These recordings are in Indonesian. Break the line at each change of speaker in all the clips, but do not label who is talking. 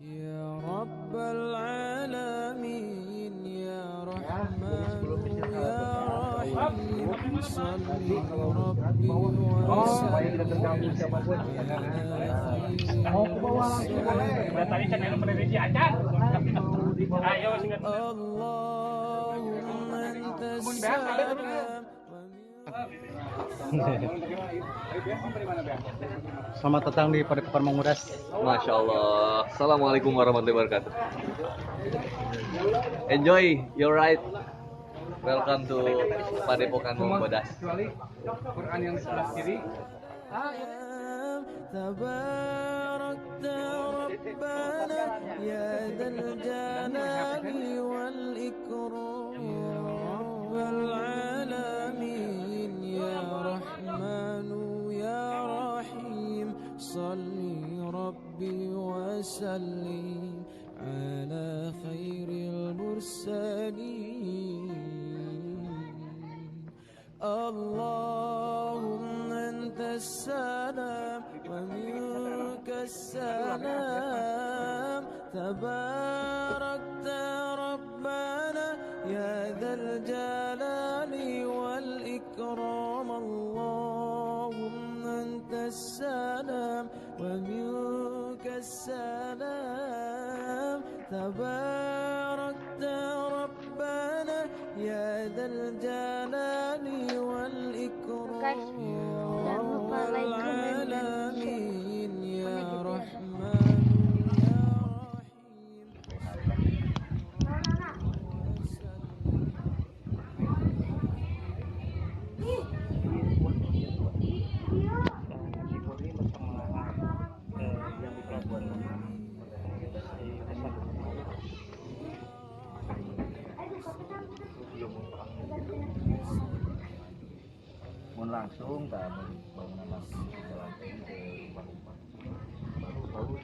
Ya Rabbal Alamin, Ya Rahman, Ya Rahim, Salli Rabbi wa sallim
Mau ke bawah langsung boleh. Tadi saya yang prediksi aja. Ayo singkat.
Allahumma antas salam.
Selamat datang di Padepokan Mangudas.
Masya Allah. Assalamualaikum warahmatullahi wabarakatuh. Enjoy your ride. Welcome to Padepokan Mangudas.
Kecuali Quran yang sebelah kiri.
تباركت ربنا يا ذا الجلال والإكرام يا رب العالمين يا رحمن يا رحيم صل ربي وسلم على خير المرسلين اللهم أنت السلام ومنك السلام تباركت ربنا يا ذا الجلال والإكرام اللهم أنت السلام ومنك السلام تباركت ربنا يا ذا الجلال والإكرام يا رب العالمين يا رحمن يا رحيم
Mau langsung tak bangunan langsung jalan ke rumah-rumah baru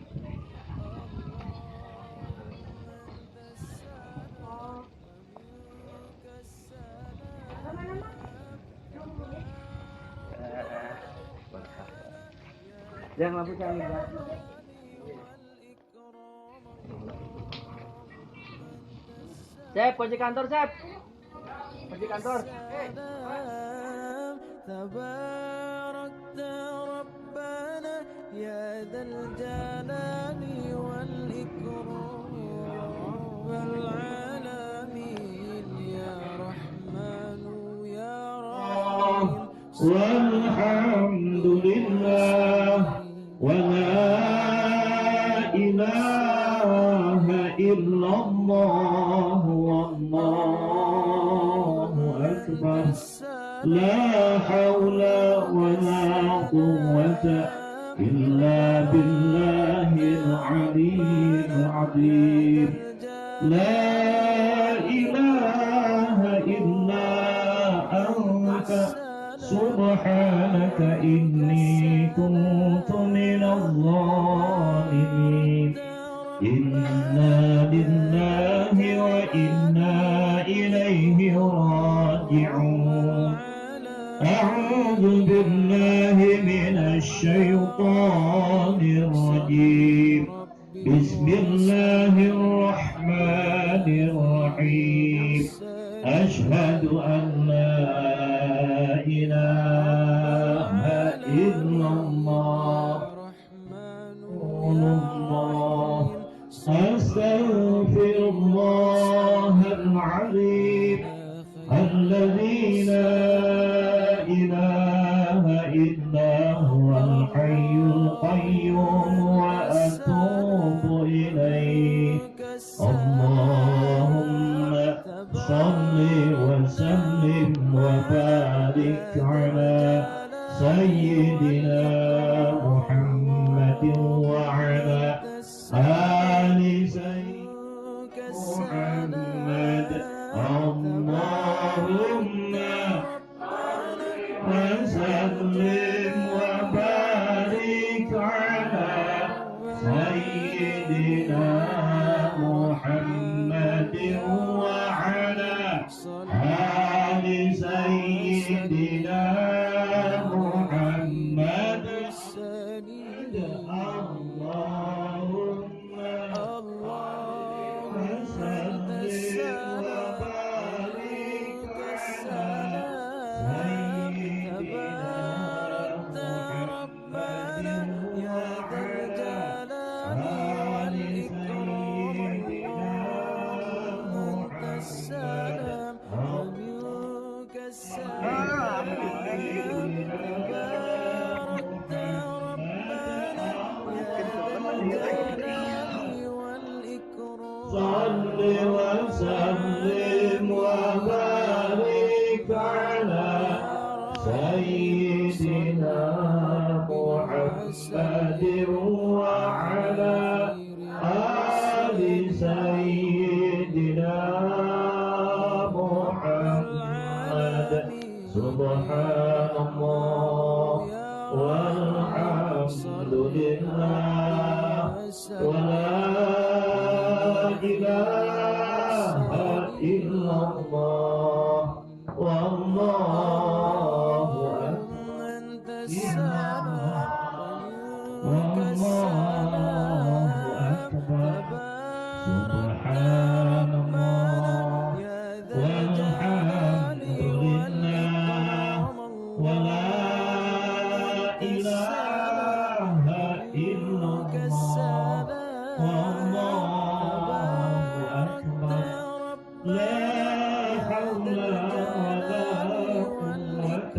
yang lampu cari ya.
Cep, kunci kantor, Cep. Kunci kantor.
تباركت ربنا يا ذا الجلال والإكرام يا رب العالمين يا رحمن يا رحيم
والحمد لله ولا إله إلا الله والله أكبر لا حول ولا قوة إلا بالله العلي العظيم لا إله إلا أنت سبحانك إني كنت من الظالمين إنا لله وإنا إليه راجعون أعوذ بالله من الشيطان الرجيم بسم الله الرحمن الرحيم أشهد أن لا إله إلا الله الله أستغفر الله العظيم الذي لا إله إلا هو الحي القيوم وأتوب إليه اللهم صل وسلم وبارك على سيدنا محمد وعلى آل سيدنا محمد اللهم وسلم وبارك على سيدنا محمد وعلى آل سيدنا محمد سيدنا محمد وعلى آل سيدنا محمد سبحان الله والحمد لله ولا إله إلا الله والله
أنت السلام ومنك
والله أكبر سبحان الله
يا ذا الجلال
والحمد لله ولا إله إلا الله والله أكبر لا حول ولا قوة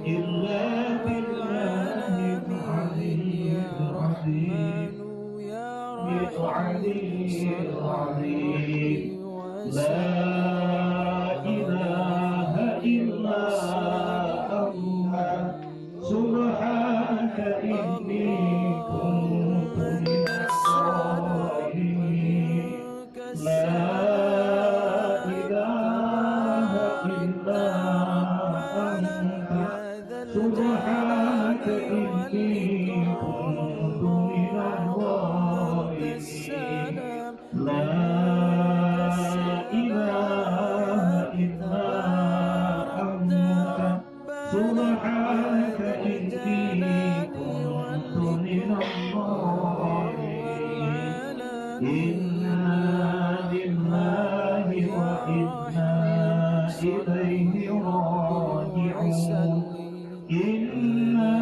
إلا بالله العلي العظيم العلي العظيم لا إله إلا أنت سبحانك إني كنت من الظالمين لا إله إلا أنت سبحانك إني كنت من الظالمين لا إله إلا أنت سبحانك إني كنت من الظالمين إنا لله وإنا إليه راجعون إنا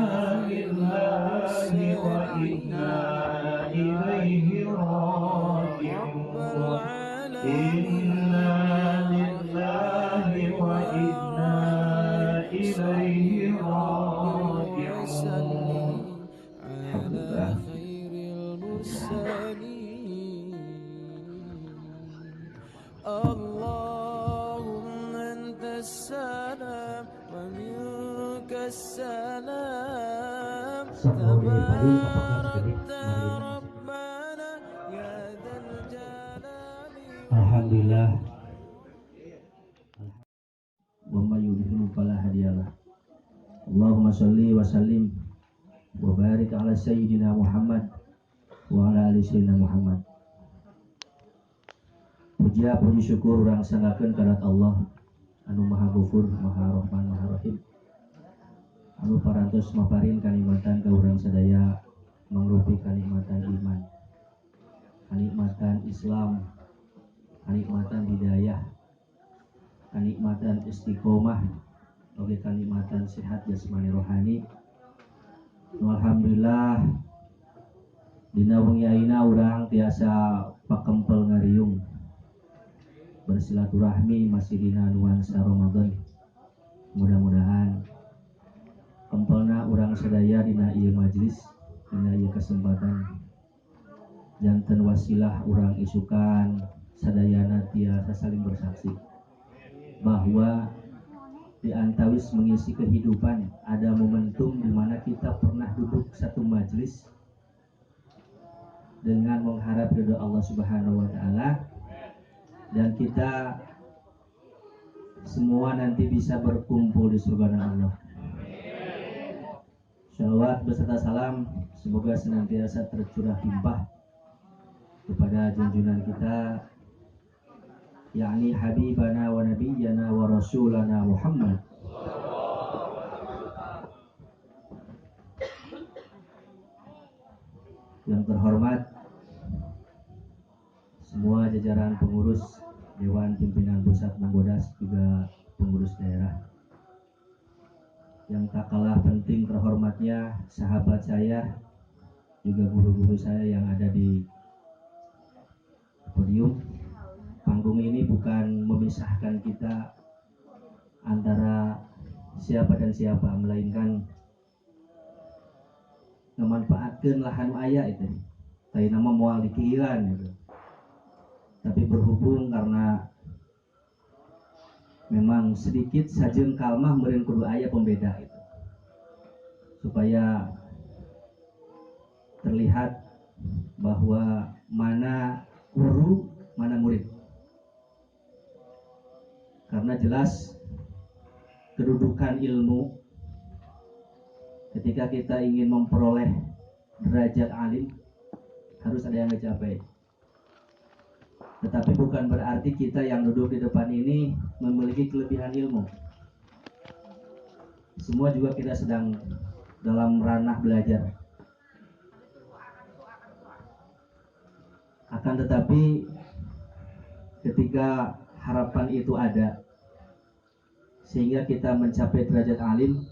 لله وإنا إليه راجعون إنا لله وإنا إليه راجعون الحمد لله
خير المرسلين اللهم أنت السلام ومنك السلام تباركت ربنا يا ذا الجلال
Alhamdulillah. Wa may yudhilhu fala hadiyalah. Allahumma shalli wa sallim wa barik ala sayyidina Muhammad wa ala ali sayyidina Muhammad. Puja puji syukur urang sangakeun ka Allah anu Maha Ghafur, Maha Rahman, Maha Rahim. Anu parantos maparin kanikmatan ka urang sadaya mangrupi kanikmatan iman, kanikmatan Islam, kanikmatan hidayah, kanikmatan istiqomah, oge kanikmatan sehat jasmani rohani. Alhamdulillah dina wengi ayeuna urang tiasa pakempel ngariung bersilaturahmi masih dina nuansa Ramadan. Mudah-mudahan kempelna urang sadaya dina ieu majlis, dina ieu kesempatan janten wasilah urang isukan sadayana tiasa saling bersaksi bahwa di antawis mengisi kehidupan ada momentum di mana kita pernah duduk satu majelis dengan mengharap ridho Allah Subhanahu wa taala, dan kita semua nanti bisa berkumpul di surga Allah. Shalawat beserta salam semoga senantiasa tercurah limpah kepada junjungan kita, yakni habibana wa nabiyyana wa rasulana Muhammad yang terhormat semua jajaran pengurus Dewan Pimpinan Pusat Manggodas, juga pengurus daerah. Yang tak kalah penting terhormatnya sahabat saya, juga guru-guru saya yang ada di podium. Panggung ini bukan memisahkan kita antara siapa dan siapa, melainkan memanfaatkan lahan ayah itu. Tapi nama moal dikiran gitu. Tapi berhubung karena memang sedikit sajeun kalmah meureun kudu aya pembeda itu. Supaya terlihat bahwa mana guru, mana murid. Karena jelas kedudukan ilmu ketika kita ingin memperoleh derajat alim harus ada yang dicapai. Tetapi bukan berarti kita yang duduk di depan ini memiliki kelebihan ilmu. Semua juga kita sedang dalam ranah belajar. Akan tetapi ketika harapan itu ada sehingga kita mencapai derajat alim,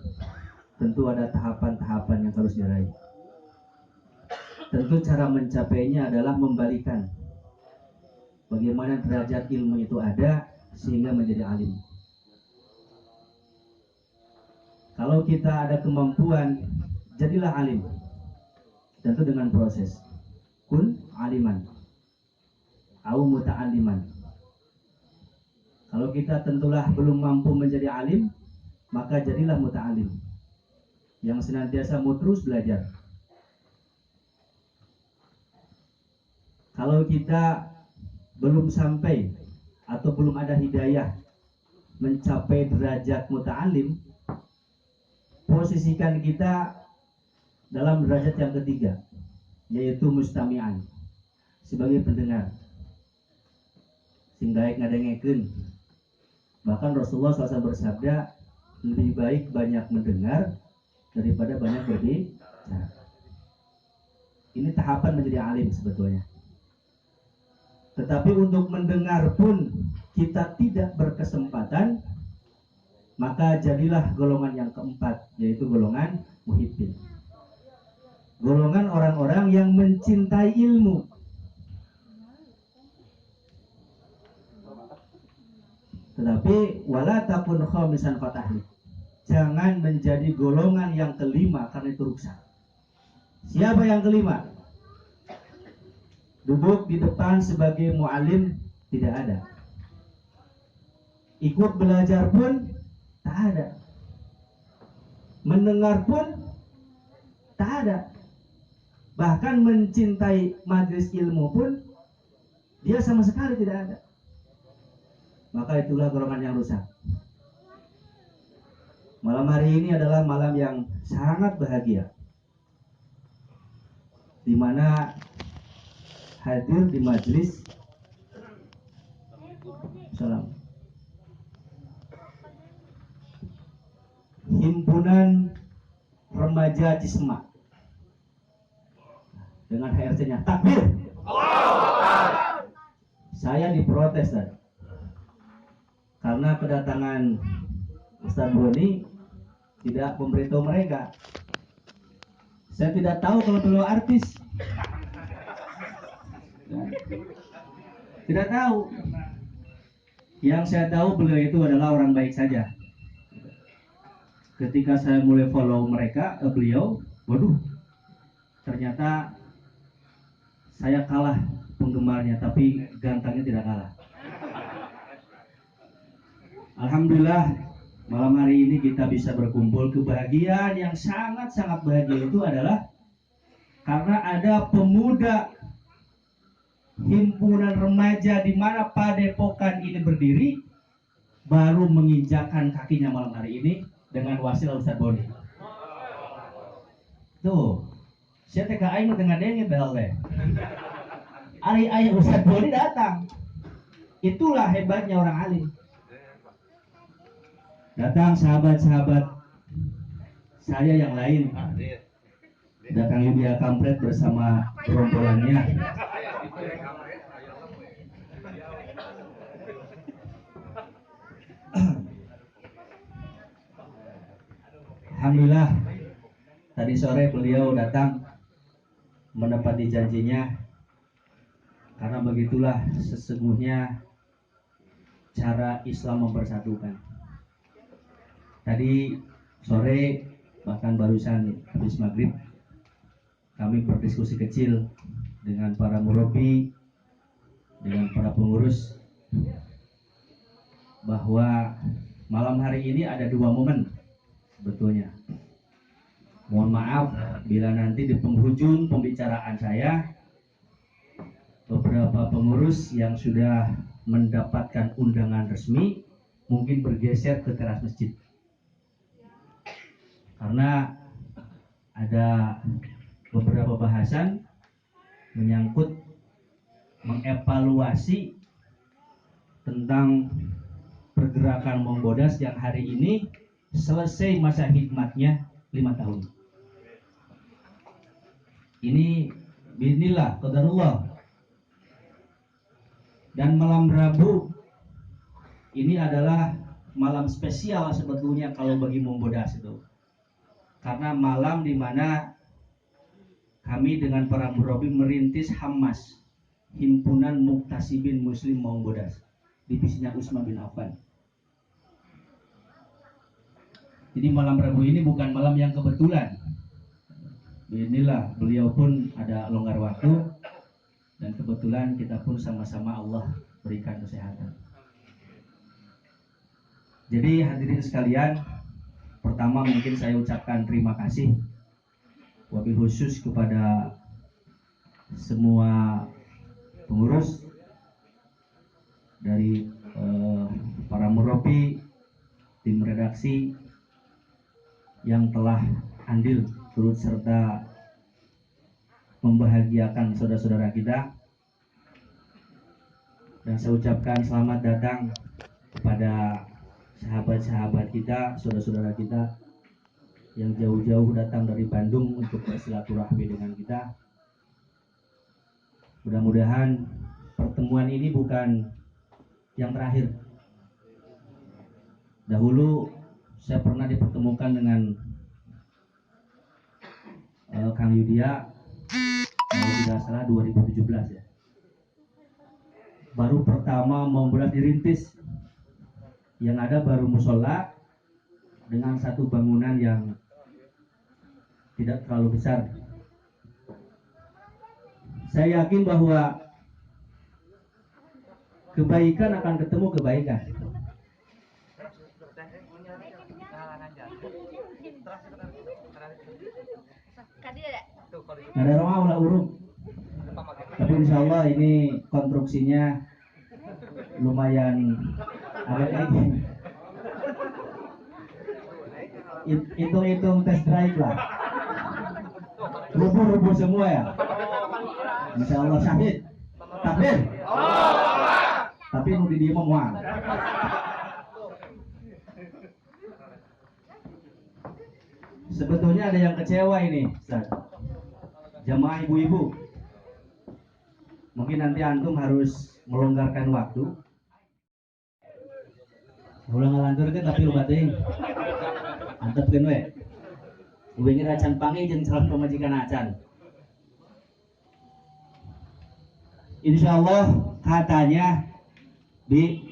tentu ada tahapan-tahapan yang harus diraih. Tentu cara mencapainya adalah membalikan bagaimana derajat ilmu itu ada sehingga menjadi alim. Kalau kita ada kemampuan, jadilah alim. Tentu dengan proses. Kun aliman au muta'alliman. Kalau kita tentulah belum mampu menjadi alim, maka jadilah muta'alim, yang senantiasa mau terus belajar. Kalau kita belum sampai atau belum ada hidayah mencapai derajat muta'alim, posisikan kita dalam derajat yang ketiga, yaitu mustami'an, sebagai pendengar. Sing baik ngadengekeun. Bahkan Rasulullah SAW bersabda, lebih baik banyak mendengar daripada banyak berbicara. Ini tahapan menjadi alim sebetulnya. Tetapi untuk mendengar pun kita tidak berkesempatan, maka jadilah golongan yang keempat, yaitu golongan muhibbin. Golongan orang-orang yang mencintai ilmu. Tetapi wala takun khamisan fatahli. Jangan menjadi golongan yang kelima karena itu rusak. Siapa yang kelima? Duduk di depan sebagai mu'alim tidak ada. Ikut belajar pun tak ada. Mendengar pun tak ada. Bahkan mencintai majelis ilmu pun dia sama sekali tidak ada. Maka itulah golongan yang rusak. Malam hari ini adalah malam yang sangat bahagia, di mana hadir di majelis salam Himpunan Remaja Cisma dengan HRC-nya takbir. Saya diprotes tadi karena kedatangan Ustaz Boni tidak memberitahu mereka. Saya tidak tahu kalau beliau artis. Tidak tahu. Yang saya tahu beliau itu adalah orang baik saja. Ketika saya mulai follow mereka, beliau, waduh, ternyata saya kalah penggemarnya, tapi gantengnya tidak kalah. Alhamdulillah, malam hari ini kita bisa berkumpul. Kebahagiaan yang sangat-sangat bahagia itu adalah karena ada pemuda himpunan remaja di mana Padepokan ini berdiri baru menginjakkan kakinya malam hari ini dengan wasilah Ustaz Boni. Tuh, saya teka aing tengah denge bel teh. Ari aya Ustaz Boni datang. Itulah hebatnya orang alim. Datang sahabat-sahabat saya yang lain. Datang Yudia Kampret bersama rombolannya. Alhamdulillah, tadi sore beliau datang menepati janjinya, karena begitulah sesungguhnya cara Islam mempersatukan. Tadi sore bahkan barusan habis maghrib kami berdiskusi kecil dengan para murabi, dengan para pengurus, bahwa malam hari ini ada dua momen sebetulnya. Mohon maaf bila nanti di penghujung pembicaraan saya beberapa pengurus yang sudah mendapatkan undangan resmi mungkin bergeser ke teras masjid. Karena ada beberapa bahasan menyangkut mengevaluasi tentang pergerakan Mongbodas yang hari ini selesai masa hikmatnya 5 tahun. Ini bismillah, qadarullah. Dan malam Rabu ini adalah malam spesial sebetulnya kalau bagi Mongbodas itu. Karena malam di mana kami dengan para murabi merintis Hamas, Himpunan Muktasibin Muslim Mongbodas, divisinya Utsman bin Affan. Jadi malam Rabu ini bukan malam yang kebetulan. Inilah beliau pun ada longgar waktu dan kebetulan kita pun sama-sama Allah berikan kesehatan. Jadi hadirin sekalian, pertama mungkin saya ucapkan terima kasih wabil khusus kepada semua pengurus dari para murabi, tim redaksi yang telah andil turut serta membahagiakan saudara-saudara kita. Dan saya ucapkan selamat datang kepada sahabat-sahabat kita, saudara-saudara kita yang jauh-jauh datang dari Bandung untuk bersilaturahmi dengan kita. Mudah-mudahan pertemuan ini bukan yang terakhir. Dahulu saya pernah dipertemukan dengan Kang Yudia, kalau tidak salah 2017 ya. Baru pertama Mongbodas dirintis, yang ada baru musola dengan satu bangunan yang tidak terlalu besar. Saya yakin bahwa kebaikan akan ketemu kebaikan. Ada rumah ulah urut. Tapi insya Allah ini konstruksinya lumayan agak ini. Hitung-hitung test drive lah. Rubuh-rubuh semua ya. Insya Allah syahid. Takbir. Tapi nu di dia memuang. Sebetulnya ada yang kecewa ini, Ustaz. Jamaah ibu-ibu. Mungkin nanti antum harus melonggarkan waktu. Ulang ngalanturkeun tapi loba teuing. Antepkeun we. Ubengna acan pangi jeung calon pamajikan acan. Insyaallah katanya di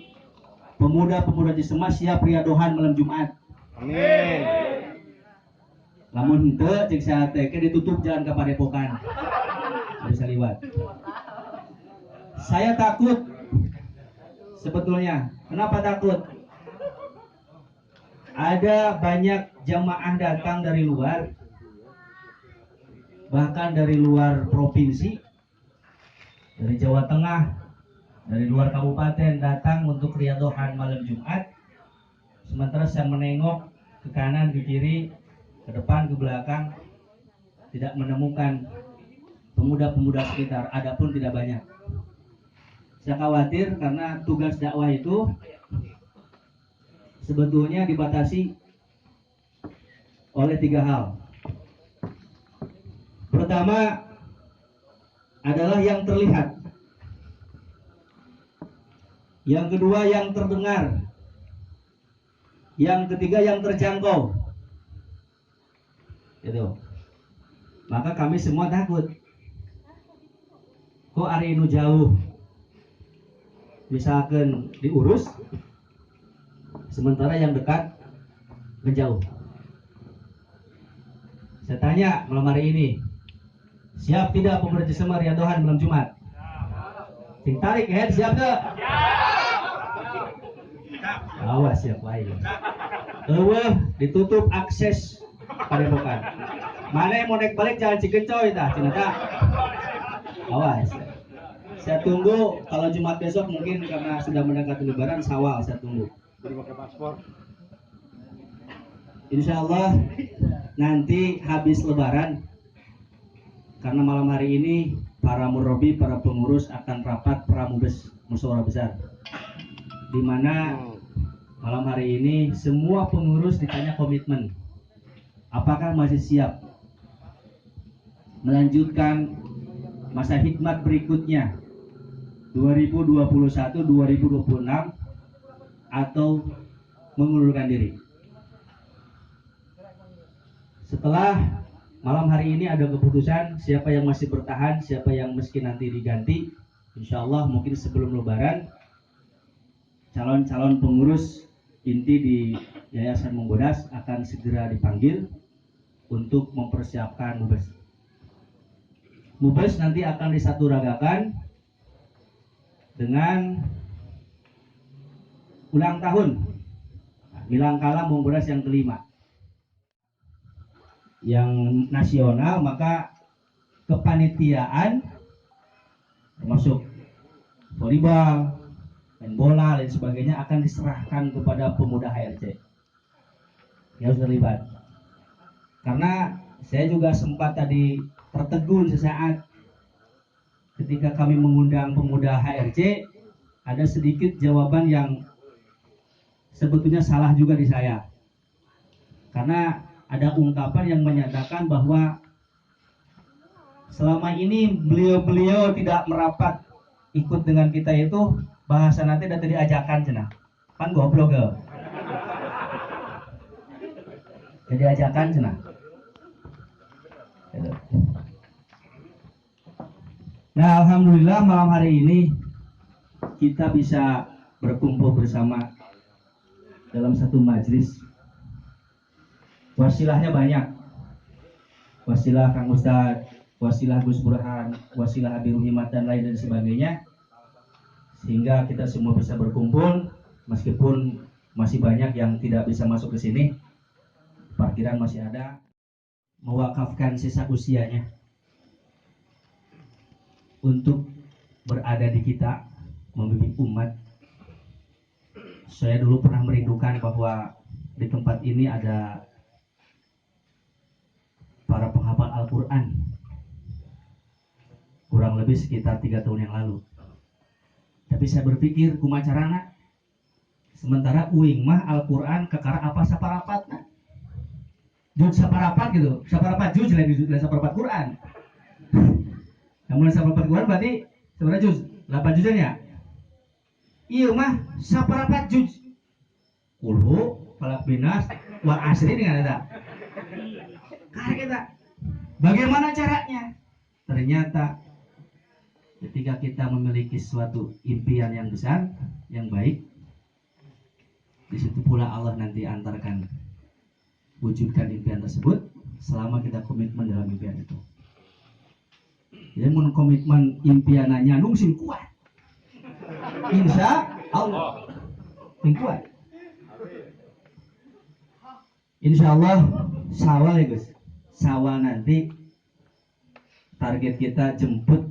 pemuda-pemuda Cisema siap riadohan malam Jumat. Amin. Lamun henteu cek saya teh ditutup jalan ke Padepokan. Bisa liwat. Saya takut sebetulnya. Kenapa takut? Ada banyak jamaah datang dari luar, bahkan dari luar provinsi, dari Jawa Tengah, dari luar kabupaten datang untuk riadohan malam Jumat. Sementara saya menengok ke kanan, ke kiri, ke depan, ke belakang, tidak menemukan pemuda-pemuda sekitar, adapun tidak banyak. Saya khawatir karena tugas dakwah itu sebetulnya dibatasi oleh 3 hal. Pertama adalah yang terlihat, yang kedua yang terdengar, yang ketiga yang terjangkau. Gitu. Maka kami semua takut. Kok ari nu jauh misalkan diurus, sementara yang dekat menjauh. Saya tanya malam hari ini, siap tidak pemuda Cisema riadohan malam Jumat? Sing tarik head siap tak? Awas ya baik. Ditutup akses padepokan. Mana yang mau naik balik jalan Cigencoy tah, cenah. Awas. Saya tunggu kalau Jumat besok mungkin karena sudah mendekati Lebaran Syawal saya tunggu. Insya Allah nanti habis Lebaran karena malam hari ini para murabi, para pengurus akan rapat pramubes musyawarah besar, di mana malam hari ini semua pengurus ditanya komitmen, apakah masih siap melanjutkan masa hikmat berikutnya 2021-2026 atau mengundurkan diri. Setelah malam hari ini ada keputusan siapa yang masih bertahan, siapa yang meski nanti diganti. Insya Allah mungkin sebelum Lebaran calon-calon pengurus inti di Yayasan Menggodas akan segera dipanggil untuk mempersiapkan mubes. Mubes nanti akan disaturagakan dengan ulang tahun Milangkala Menggodas yang kelima. Yang nasional maka kepanitiaan termasuk volleyball, main bola dan sebagainya akan diserahkan kepada pemuda HRC yang harus terlibat. Karena saya juga sempat tadi tertegun sesaat ketika kami mengundang pemuda HRC, ada sedikit jawaban yang sebetulnya salah juga di saya. Karena ada ungkapan yang menyatakan bahwa selama ini beliau-beliau tidak merapat ikut dengan kita itu bahasa nanti dan tadi ajakan cenah. Pan goblok ke. Jadi ajakan cenah. Nah, alhamdulillah malam hari ini kita bisa berkumpul bersama dalam satu majelis. Wasilahnya banyak. Wasilah Kang Ustadz, wasilah Gus Burhan, wasilah Habib Himat dan lain dan sebagainya. Sehingga kita semua bisa berkumpul meskipun masih banyak yang tidak bisa masuk ke sini. Parkiran masih ada. Mewakafkan sisa usianya untuk berada di kita, membimbing umat. Saya dulu pernah merindukan bahwa di tempat ini ada para penghafal Al-Quran, kurang lebih sekitar 3 tahun yang lalu. Tapi saya berpikir kumacarana sementara uing mah Al-Quran kekara apa saparapatna juz saparapat gitu, saparapat juz lain saparapat Quran. Namun saparapat Quran berarti sebenarnya juz 8 juznya. Iya mah saparapat juz kulhu falak binas wa asri dengan ada. Kita. Bagaimana caranya? Ternyata ketika kita memiliki suatu impian yang besar, yang baik, di situ pula Allah nanti antarkan wujudkan impian tersebut selama kita komitmen dalam impian itu. Jadi mun komitmen impianannya nungsin kuat. Insya Allah kuat. Insya Allah Syawal ya guys. Syawal nanti target kita jemput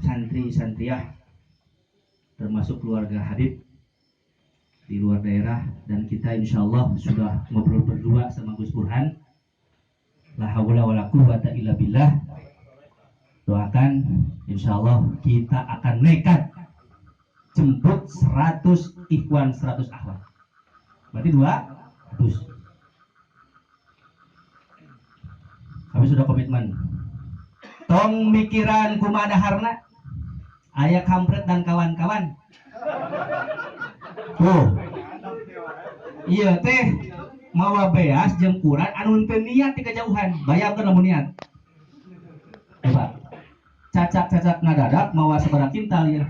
santri-santriah termasuk keluarga Habib di luar daerah, dan kita insya Allah sudah ngobrol berdua sama Gus Burhan. La haula wala quwwata illa billah. Doakan insya Allah kita akan nekat jemput 100 ikhwan, 100 akhwat. Berarti 200. Kami sudah komitmen. Tong mikiran kumada harna aya kampret dan kawan-kawan. Oh. Iya teh mawa beas jeung Quran anu teu niat ti kajauhan, bayangkeun lamun niat. Coba. Cacak-cacak ngadadak mawa sabaraha kintal ya.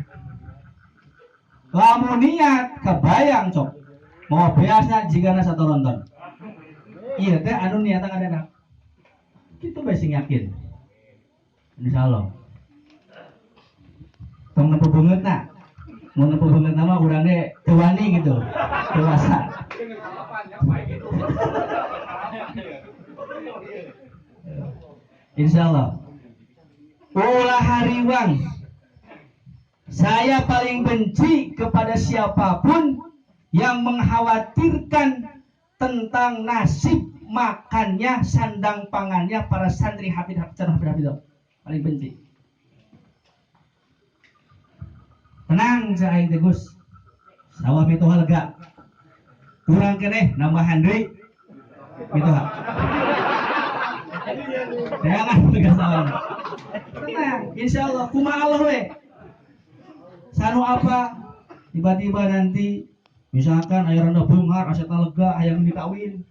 Lamun niat kebayang cok. Mawa beasnya jigana satu ronton. Iya teh anu niat ngadadak. Itu besi yakin. Insya Allah. Tong nempuh banget nak. Mau nepo banget nama orangnya tewani gitu, dewasa. Insya Allah. Ulah hariwang. Saya paling benci kepada siapapun yang mengkhawatirkan tentang nasib makannya, sandang pangannya para santri hafid. Paling benci. Tenang saya Gus. Sawah itu lega. Kurang kene nambahan deui. Gitu ha. Jangan tegas sawah. Tenang, insyaallah kumaha Allah we. Sanu apa? Tiba-tiba nanti misalkan aya randa beungar aseta lega hayang dikawin.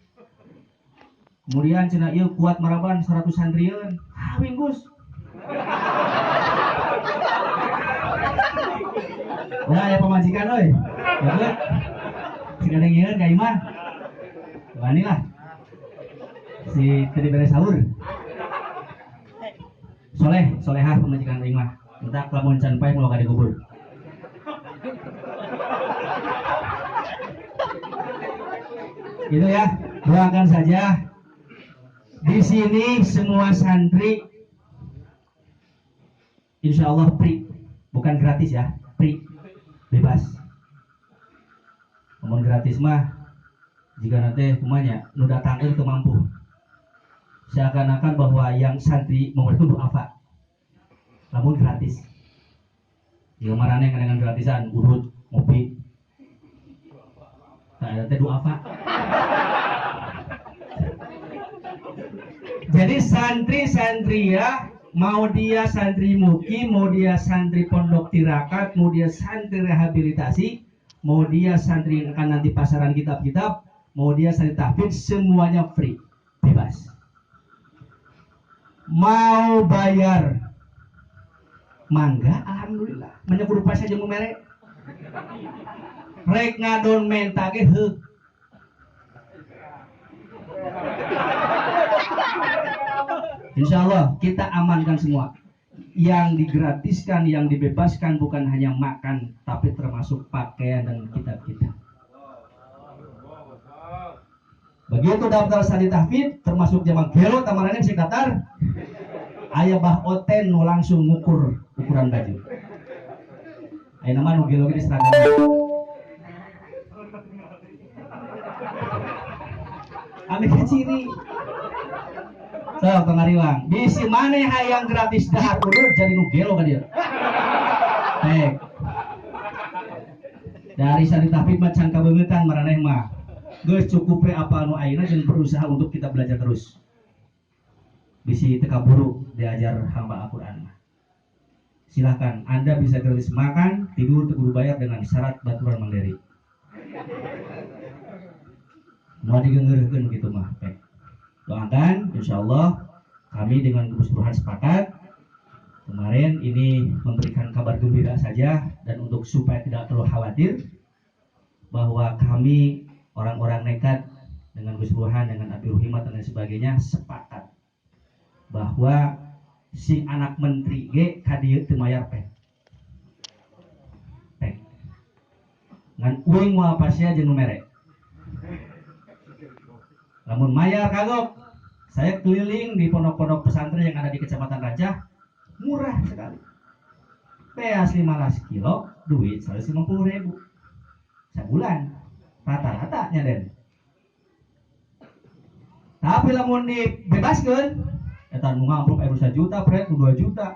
Kemudian cenah ieu kuat maraban 100 santrieun. Kawin Gus. Nah, ya pemajikan oi. Bagus. Sikadeng ieu ka imah. Wani lah. Si tadi beres sahur. Solehah pemajikan aing mah. Entak lamun can paeh mulo ka dikubur. Gitu ya. Doakan saja. Di sini semua santri insya Allah free, bukan gratis ya, free, bebas. Ngomong gratis mah, jika nanti kumanya nu datang itu mampu, seakan-akan bahwa yang santri mau itu apa, namun gratis. Jika marane dengan gratisan, urut, ngopi, nah itu doa apa? Jadi santri-santri ya, mau dia santri muki, mau dia santri pondok tirakat, mau dia santri rehabilitasi, mau dia santri yang akan nanti pasaran kitab-kitab, mau dia santri tahfidz, semuanya free, bebas. Mau bayar, mangga, alhamdulillah. Menyebut rupa saja merek. Rek ngadon mentage heuk. Insya Allah kita amankan semua. Yang digratiskan, yang dibebaskan bukan hanya makan, tapi termasuk pakaian dan kitab-kitab. Begitu daftar santri tahfidz, termasuk zaman gelo tamarannya si Qatar, aya bah oten nu langsung ngukur ukuran baju. Aya nama nu gelo ge seragam. Ame ciri. So, pengariwang. Bisi maneh hayang gratis dahar urut jadi nu gelo ka dieu. Baik. Dari santri tahfidz mah can kabeungetan maraneh mah. Geus cukup we apa anu ayeuna jeung berusaha untuk kita belajar terus. Bisi teka buru diajar hamba Al-Qur'an mah. Silakan Anda bisa gratis makan, tidur, teu kudu bayar dengan syarat baturan mandiri. Mau digeungeurkeun gitu mah. Baik. Doakan, insya Allah kami dengan Gus Burhan sepakat kemarin ini memberikan kabar gembira saja dan untuk supaya tidak terlalu khawatir bahwa kami orang-orang nekat dengan Gus Burhan, dengan Abi Ruhimat dan lain sebagainya sepakat bahwa si anak menteri ge kadieu teu mayar peh. Ngan uing moal pasya jeung merek. Namun mayar kagok, saya keliling di pondok-pondok pesantren yang ada di Kecamatan Rancah, murah sekali. Peas 15 kilo, duit 150.000 sebulan, rata-ratanya den. Tapi lamun dibebaskan, eta nu ngamplop 1 juta, pret 2 juta.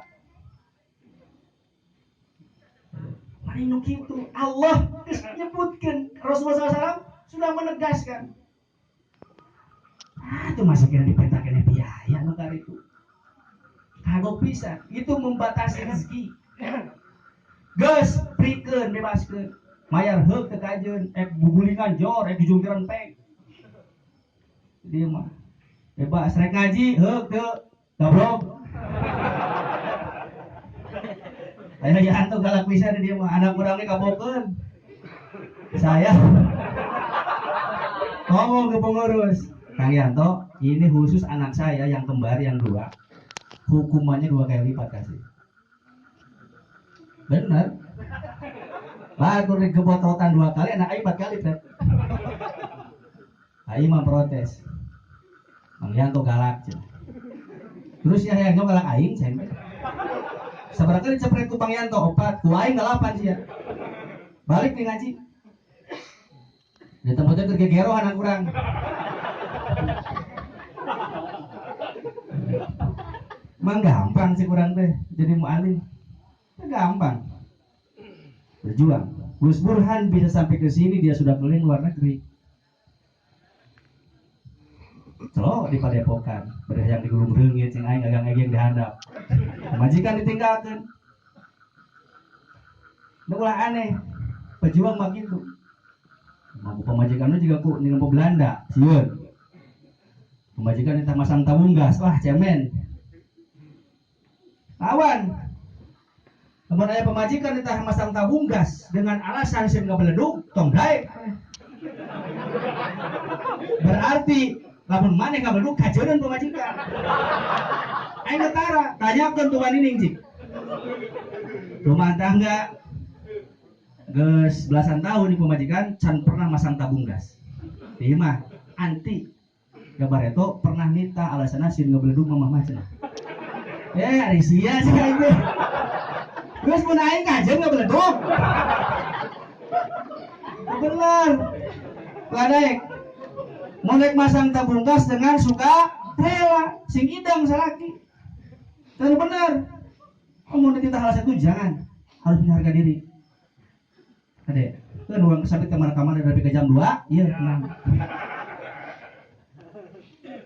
Mari nu kitu, Allah menyebutkan, Rasulullah SAW sudah menegaskan. Itu masih kena dipetakan biaya nukar itu. Kagok bisa, itu membatasi rezeki. Geus prikeun bebaskeun. Mayar heuk teu kajeun, gugulingan jor, dijungkiran peng. Dia mah bebas rek ngaji heuk teu goblok. Aya jantung galak pisan dia mah, anak urang ge kabokeun. Saya ngomong ke pengurus, Kang Yanto, ini khusus anak saya yang kembar yang 2, hukumannya 2 kali lipat kasih. Benar. Batur digebotrotan 2 kali, anak aing 4 kali teh. Aing mah protes. Mang Yanto galak cenah. Terus ya yang galak aing cenah. Sabaraha kali cepret ku Bang Yanto 4, ku aing 8 sia. Balik nih ngaji. Di tempatnya kergegero anak kurang. Mang gampang sih kurang teh jadi mu'alim. Gampang. Berjuang. Gus Burhan bisa sampai ke sini, dia sudah keliling luar negeri. Celok di Padepokan, berhayang di Gunung Reungit, cing aing agang-agang dihandap. Majikan ditinggalkan. Ulah aneh. Pejuang mah gitu. Mampu pemajikannya juga ku dengan Belanda, sieun. Pemajikan entah masang tabung gas, wah cemen. Lawan. Namun aya pemajikan entah masang tabung gas dengan alasan sieun ngabeledug, tong daek. Berarti lamun maneh ngabeledug kajeuneun pemajikan. Aing getara, tanyakeun tuan nining cik. Rumah tangga geus belasan tahun di pemajikan can pernah masang tabung gas. Ieu mah anti. Gambar itu pernah minta alasanna sieun ngabeledug mamah mah cenah. Ari sia sih aing teh. Geus mun aing kajeun ngabeledug. Bener. Ladek. Mun rek masang tabung gas dengan suka rela sing idang salaki. Dan bener. Mun dititah alasan itu jangan. Harus punya harga diri. Ade, kan uang kesabit kemana-mana dari ke jam 2, iya tenang.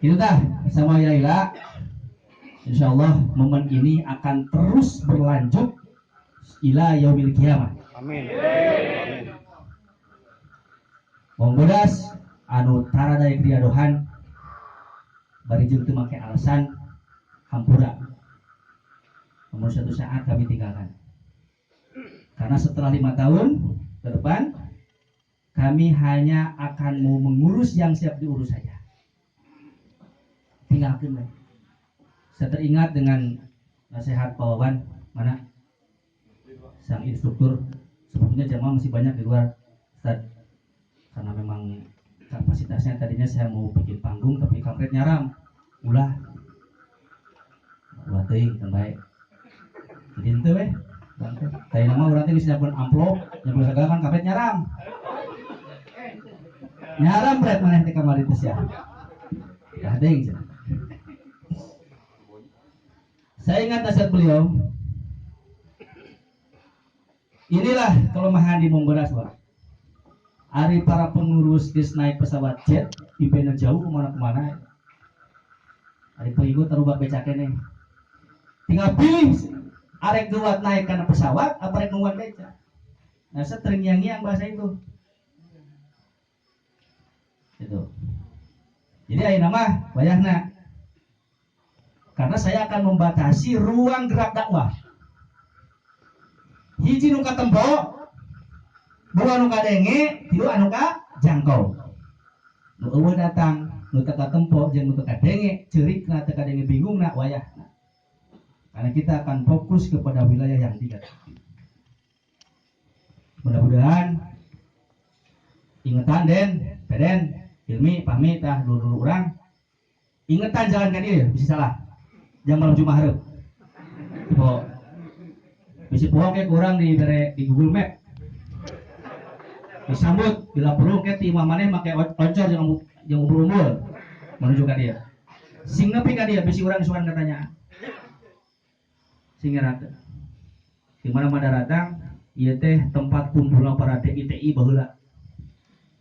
Itu dah, sama Yaila. Insya Allah momen ini akan terus berlanjut ila yaumil kiamah.
Amin.
Wong bodas anu tara daek riadohan bari jeung teu make alasan hampura. Namun suatu saat kami tinggalkan. Karena setelah 5 tahun ke depan kami hanya akan mau mengurus yang siap diurus saja. Tinggalkan. Saya teringat dengan nasihat Pak Wawan, mana sang instruktur. Sebetulnya jamaah masih banyak di luar, Ustaz. Karena memang kapasitasnya tadinya saya mau bikin panggung tapi kampret nyaram. Ulah teuing kan baik. Jadi ente weh. Tadi nama orang teh bisa pun amplop, yang segala kan kampret nyaram. Nyaram berat maneh teh kamari teh sia. Dah deung cenah. Saya ingat nasihat beliau. Inilah kelemahan di Monggodas, Pak. Ari para pengurus geus naik pesawat jet, pimpinan jauh kemana-kemana. Ari pengikut terubah beca keneh. Tinggal pilih arek nuat naik karena pesawat, apa arek nuat beca. Nah, setering yang bahasa itu. Itu. Jadi ayeuna mah bayahna. Karena saya akan membatasi ruang gerak dakwah. Hiji nu katempo, dua nu kadenge, tilu anu jangkau. Nu eueuh datang, nu teu katempo jeung nu teu kadenge, ceurikna teu kadenge bingungna wayahna. Karena kita akan fokus kepada wilayah yang 3. Mudah-mudahan ingetan Peden, Hilmi, Pahmi, tah dulu orang. Ingetan jalan kan dia, bisa salah. Jangan malam Jumat hareup. Tipe bisi poho ke kurang di Google Map. Disambut bila perlu ke ti imah maneh make oncor jeung umbul-umbul menuju ka dia. Sing nepi ka dia bisi urang sugan katanya. Sing ngarakeun. Di mana datang ieu teh tempat kumpulan para DI baheula.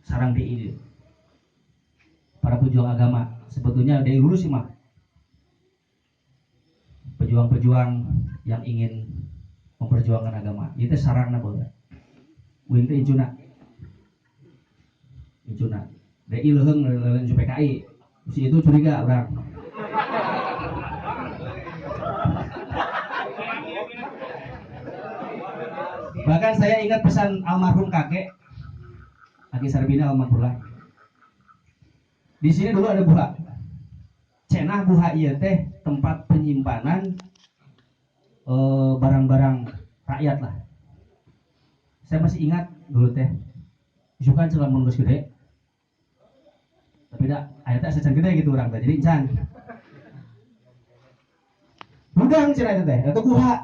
Sarang DI. Para pejuang agama. Sebetulnya DI lulus sih mah. Pejuang-pejuang yang ingin memperjuangkan agama. Itu sarangna baheula. Uing teh incuna. DI leuheung lain PKI. Si itu curiga urang. Bahkan saya ingat pesan almarhum kakek Aki Sarbina almarhumlah. Di sini dulu ada buha. Cenah buha ieu teh tempat penyimpanan barang-barang rakyat lah. Saya masih ingat dulu teh, isukan celah mun geus gede. Tapi dah aya teh sacan gede gitu urang teh. Jadi can. Udang cenah eta teh, eta kuha.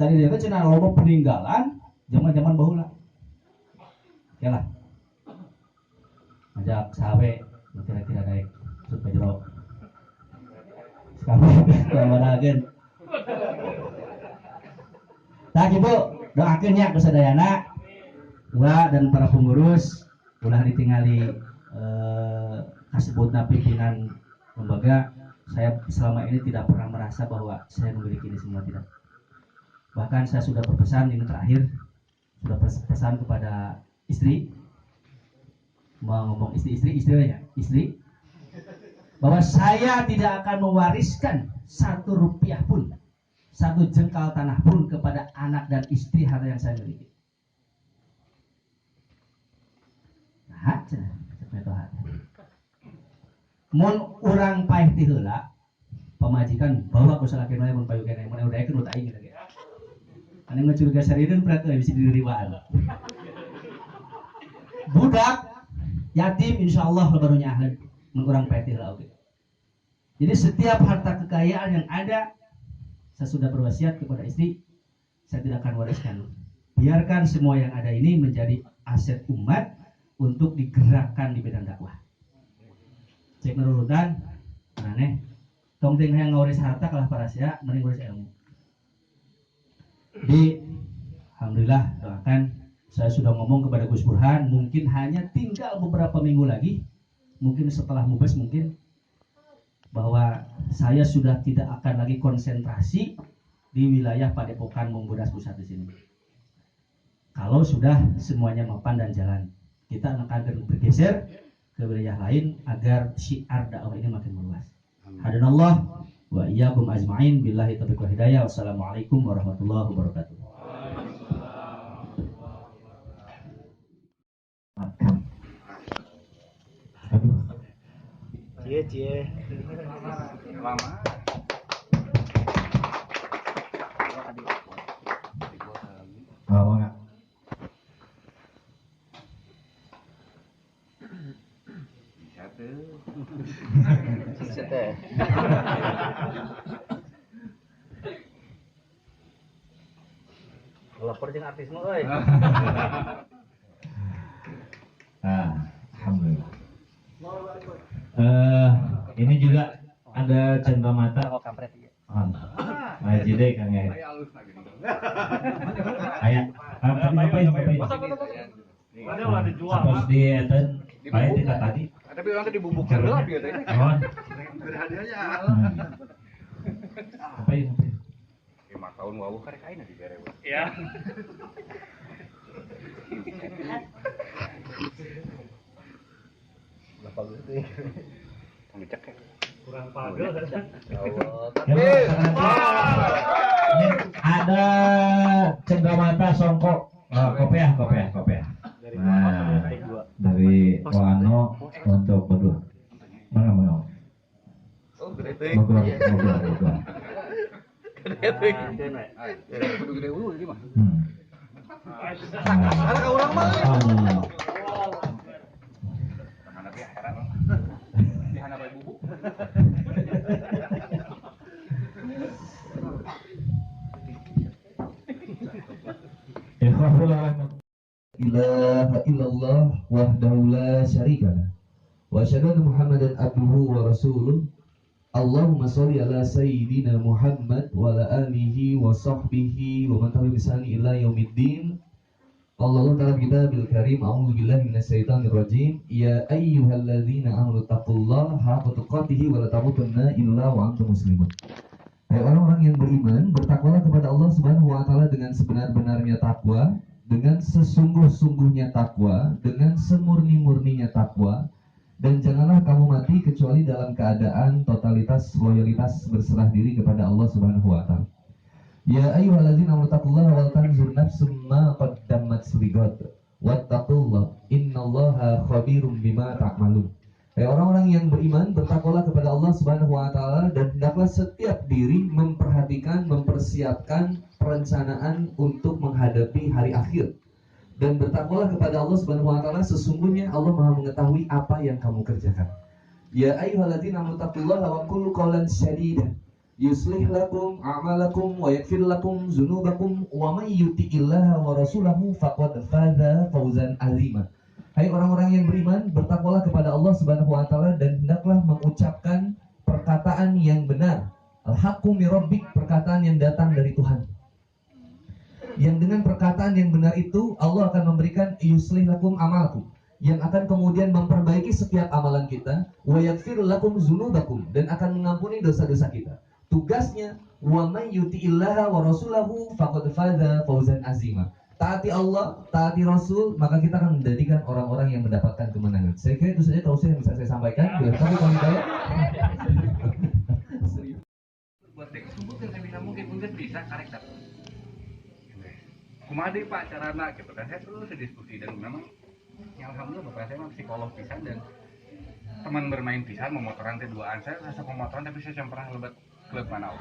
Tadi dia teh cenah loba peninggalan zaman-zaman baheula. Yalah. Ajak sahawe kira-kira daek sut ka jero. Sekarang kamanakeun. Tah kitu doakeun nya ku sadayana. Gua dan para pengurus ulah ditingali kasebutna pimpinan lembaga. Saya selama ini tidak pernah merasa bahwa saya memiliki ini semua, tidak. Bahkan saya sudah berpesan ini terakhir, sudah berpesan kepada istri, mau ngomong istri, bahwa saya tidak akan mewariskan 1 rupiah pun, 1 jengkal tanah pun kepada anak dan istri harta yang saya miliki. Nah, cenah, mun urang paeh ti heula pamajikan bawa ku salakeun we mun payu keneh mun udaekeun udah aing ge. Anu ngacuriga sarireun berat euy bisi diriwaan. Budak yatim insyaallah lebaru nyaahleun mun urang paeh ti heula oge. Jadi setiap harta kekayaan yang ada saya sudah berwasiat kepada istri, saya tidak akan wariskan. Biarkan semua yang ada ini menjadi aset umat untuk digerakkan di bidang dakwah. Cek nurutan, aneh. Tong ting hayang ngawaris harta kalah parasia, mending ngawaris ilmu. Di, alhamdulillah doakan. Saya sudah ngomong kepada Gus Burhan, mungkin hanya tinggal beberapa minggu lagi, mungkin setelah mubes mungkin, bahwa saya sudah tidak akan lagi konsentrasi di wilayah Padepokan Mumbudas Pusat di sini. Kalau sudah semuanya mapan dan jalan, kita akan bergeser ke wilayah lain agar syiar dakwah ini makin meluas. Hadanallah wa iyyakum ajma'in billahi taufiq wal hidayah. Wassalamualaikum warahmatullahi wabarakatuh.
Aduh.
Cie.
Lama.
Oh, enggak.
Lapor jeung artis mah euy.
Alhamdulillah. Ini juga ada cenderamata. Ngaji deh Kang ya. Aya. Ngapain?
Ada jual.
Supos di eten. Baik tidak tadi.
Tapi orang tadi bubuk gelap ya tadi.
Oh.
Berhadiahnya.
Ngapain?
5 tahun wau karek aing di bere.
Ya.
Berapa gitu ya? Ngecek ya.
Kurang pagel kan.
Ini ada cenderamata songkok. Kopiah. Nah, dari Wano untuk berdua. Mana?
Oh, gede teh.
Ngobrol.
Gede teh. Gede dulu ini mah.
Ada
ka urang mah. Anak ya heran. Di hana bae bubuk.
Ilaha illallah wahdahu la syarikalah wa asyhadu anna Muhammadan abduhu wa rasuluh. Allahumma sholli ala sayyidina Muhammad wa ala alihi wa sahbihi wa man tabi'ahum bi ihsan ila yaumiddin. Allahu ta'ala kitabil karim, a'udzu billahi minasy syaithanir rajim. Ya ayyuhalladzina amanu taqullaha haqqa tuqatih wa la tamutunna illa wa antum muslimun. Hai orang-orang yang beriman, bertakwalah kepada Allah Subhanahu wa taala dengan sebenar-benarnya takwa, dengan sesungguh-sungguhnya takwa, dengan semurni-murninya takwa, dan janganlah kamu mati kecuali dalam keadaan totalitas loyalitas berserah diri kepada Allah Subhanahu wa taala. Ya ayyuhalladzina amanu taqullaha wal tanzur nafsum ma qaddamat lighad wattaqullaha innallaha khabirum bima ta'malun. Hai orang-orang yang beriman, bertakwalah kepada Allah Subhanahu wa taala dan hendaklah setiap diri memperhatikan, mempersiapkan perencanaan untuk menghadapi hari akhir.
Dan bertakwalah kepada Allah Subhanahu wa taala, sesungguhnya Allah Maha mengetahui apa yang kamu kerjakan. Ya ayyuhalladzina amanu taqullaha wa qulu qawlan sadida yuslih lakum a'malakum wa yaghfir lakum dzunubakum wa may yuti'illaha wa rasulahu faqad faza fawzan 'azima. Hai orang-orang yang beriman, bertakwalah kepada Allah Subhanahu wa taala dan hendaklah mengucapkan perkataan yang benar. Al-haqqu mir rabbik, perkataan yang datang dari Tuhan. Yang dengan perkataan yang benar itu Allah akan memberikan yuslih lakum amalakum, yang akan kemudian memperbaiki setiap amalan kita, wa yaghfir lakum dzunubakum, dan akan mengampuni dosa-dosa kita. Tugasnya wa may yuti'illaha wa rasulahu faqad faza fawzan azima. Taati Allah, taati Rasul, maka kita akan menjadikan orang-orang yang mendapatkan kemenangan. Saya kira itu saja tausiah yang bisa saya sampaikan. Bila kami kalau
buat dek subuh kan saya mungkin bisa karek tak. Kumaha deui Pak carana gitu kan, saya terus diskusi dan memang yang alhamdulillah bapak saya memang psikolog pisan dan teman bermain pisan, memotoran teh duaan. Saya rasa pemotoran tapi saya pernah lebat klub Manau.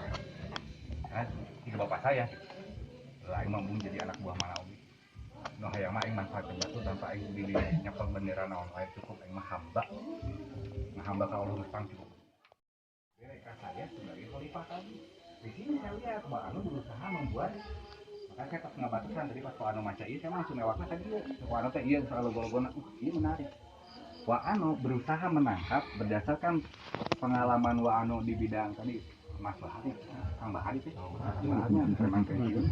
Nah, tiga bapak saya aing mampu jadi anak buah Manau. Noh hayang mah aing manfaatkeun batu tanpa aing dili nyepel bendera naon wae cukup aing mah hamba. Hamba ka Allah mustang cukup. Mereka saya sebagai khalifah tadi. Di sini saya lihat Pak Anu berusaha membuat. Makanya saya pas ngabatusan tadi pas Pak Anu maca ieu saya langsung lewatna tadi ya. Pak Anu teh ieu soal logo-logona ini menarik. Pak Anu berusaha menangkap berdasarkan pengalaman Pak Anu di bidang tadi Mas Bahari, Kang Bahari teh. Bahannya memang kayak gitu.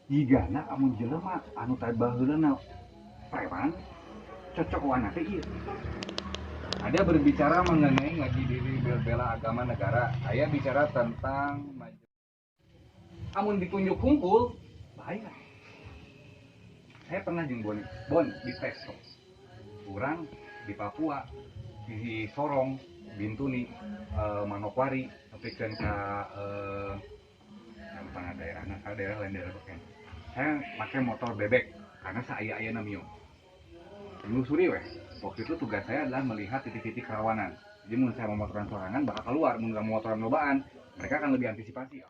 Jigana amun jelema anu teh baheulana preman cocok wana teh ieu. Ada berbicara mengenai ngaji diri bela agama negara. Saya bicara tentang amun ditunjuk kumpul, bahaya. Saya pernah jeung Bon di Testo. Kurang di Papua, di Sorong, Bintuni, Manokwari, sampai ke yang daerah lain daerah beken. Saya pakai motor bebek karena saya aya namio. Menelusuri weh. Waktu itu tugas saya adalah melihat titik-titik kerawanan. Jadi mun saya mau motoran sorangan bakal keluar, mun motoran lobaan, mereka akan lebih antisipasi.